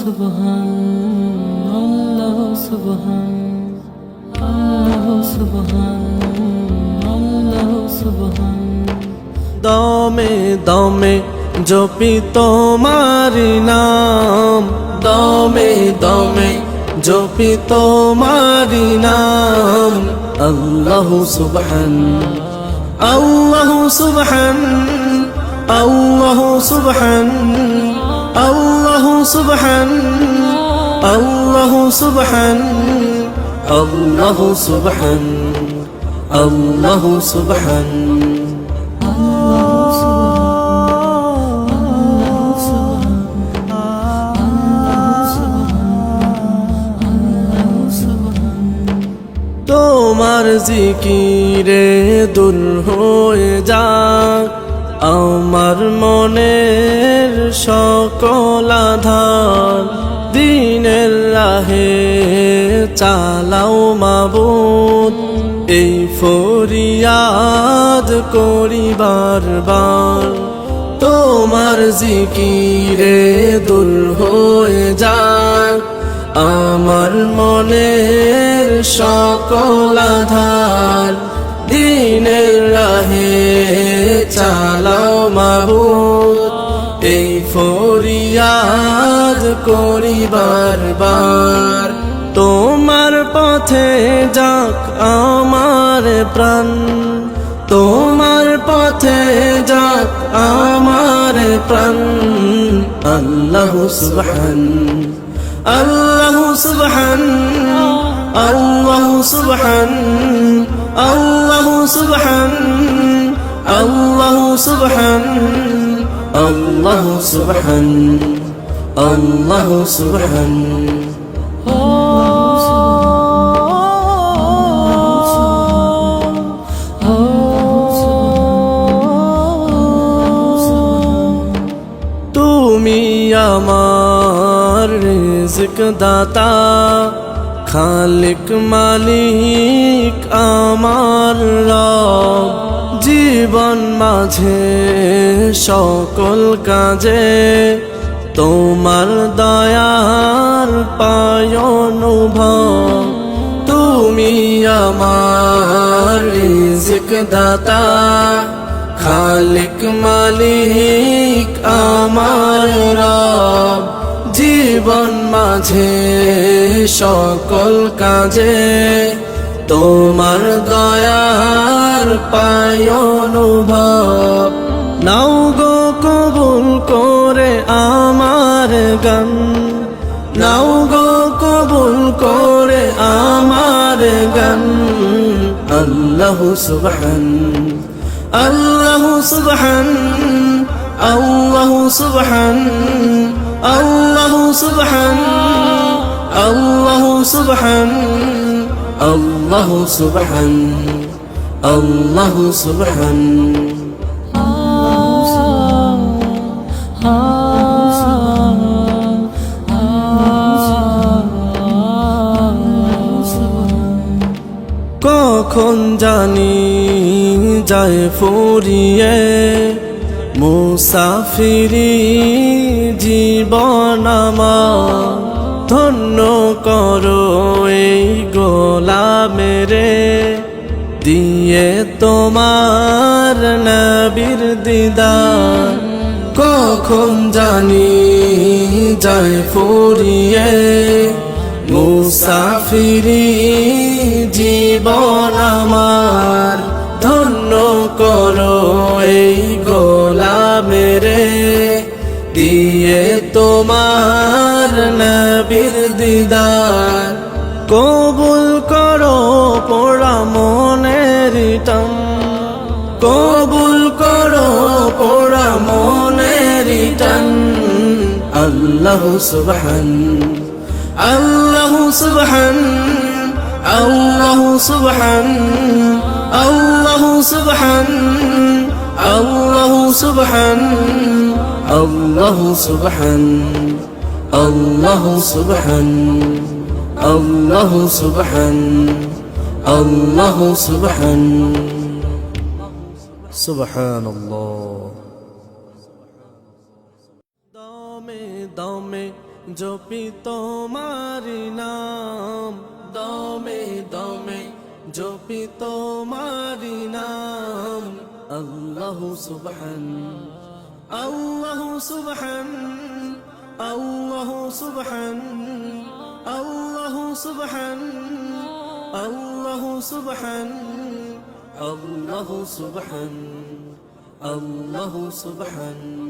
সুবহান আল্লাহ সুবহান আল্লাহ সুবহান আল্লাহ সুবহান। দমে দমে জপি তোমারি নাম, দমে দমে জপি তোমারি নাম। আল্লাহু সুবহান আল্লাহু সুবহান আল্লাহু সুবহান আল্লাহু সুবহান আল্লাহু সুবহান আল্লাহু সুবহান আল্লাহু সুবহান। তোমার জিকিরে দূর হয়ে যাক আমার মনের সকল আধার। দিনের রাহে চালাও মাবুদ, এই ফরিয়াদ করি বারবার। তোমার জিকিরে দূর হয়ে যাক আমার মনের সকল আধার। দিনের রাহে চালাও মাবুদ, এই ফরিয়াদ করি বারবার। তোমার পথে যাক আমার প্রাণ, তোমার পথে যাক আমার প্রাণ। আল্লাহু সুবহান আল্লাহু সুবহান আল্লাহু সুবহান আল্লাহু সুবহান আল্লাহু সুবহান আল্লাহু সুবহান আল্লাহু সুবহান। তুমি আমার রিজক দাতা, খালিক মালিক আমার রব। জীবন মাঝে সকল কাজে তোমার দয়ার পায় অনুভব। তুমি আমার রিজক দাতা, খালিক মালিক আমার রব। জীবন মাঝে সকল কাজে তোমার দয়ার পায় অনুভব। নাও গো কবুল করে আমার গান, নাও গো কবুল করে আমার গান। আল্লাহু সুবহান আল্লাহু সুবহান আল্লাহু সুবহান আল্লাহু সুবহান আল্লাহু সুবহান আল্লাহু সুবহান আল্লাহু সুবহান। কখন জানি যায় ফুরিয়ে মুসাফিরি জীবন আমার। ধন্য করো এই গোলামেরে, দিয়ে তোমার নবীর দিদার। কখন জানি যায় ফুরিয়ে মুসাফিরি জীবন আমার। ধন্য করো এই গোলামেরে, দিয়ে তোমার নবীর দিদার। কবুল করো পোড়া মনের টান, কবুল করো পোড়া মনের টান। আল্লাহু সুবহান আল্লাহু সুবহান আল্লাহু সুবহান আল্লাহু সুবহান আল্লাহু সুবহান আল্লাহু সুবহান আল্লাহু সুবহান আল্লাহু সুবহান আল্লাহু সুবহান। সুবহানাল্লাহ। দমে দমে জপি তোমারি নাম দমে দমে জপি তোমারি নাম আল্লাহু সুবহান আল্লাহু সুবহান আল্লাহু সুবহান আল্লাহু সুবহান আল্লাহু সুবহান আল্লাহু সুবহান আল্লাহু সুবহান